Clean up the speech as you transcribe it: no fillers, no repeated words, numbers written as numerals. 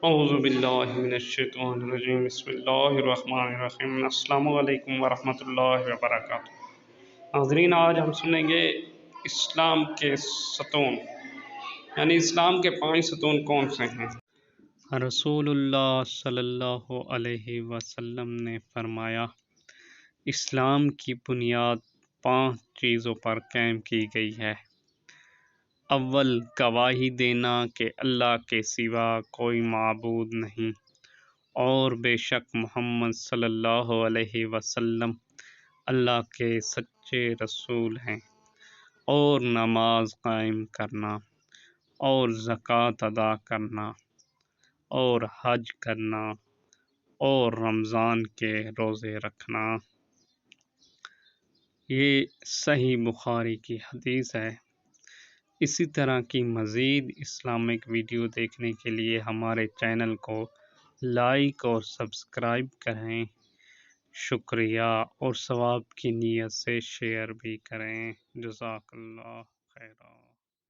اعوذ باللہ من الشیطان الرجیم، بسم اللہ الرحمن الرحیم، السلام علیکم ورحمۃ اللہ وبرکاتہ۔ ناظرین، آج ہم سنیں گے اسلام کے ستون، یعنی اسلام کے 5 ستون کون سے ہیں۔ رسول اللہ صلی اللہ علیہ وسلم نے فرمایا، اسلام کی بنیاد 5 چیزوں پر قائم کی گئی ہے۔ اول، گواہی دینا کہ اللہ کے سوا کوئی معبود نہیں اور بے شک محمد صلی اللہ علیہ وسلم اللہ کے سچے رسول ہیں، اور نماز قائم کرنا اور زکوٰۃ ادا کرنا اور حج کرنا اور رمضان کے روزے رکھنا۔ یہ صحیح بخاری کی حدیث ہے۔ اسی طرح کی مزید اسلامک ویڈیو دیکھنے کے لیے ہمارے چینل کو لائک اور سبسکرائب کریں، شکریہ، اور ثواب کی نیت سے شیئر بھی کریں۔ جزاک اللہ خیرا۔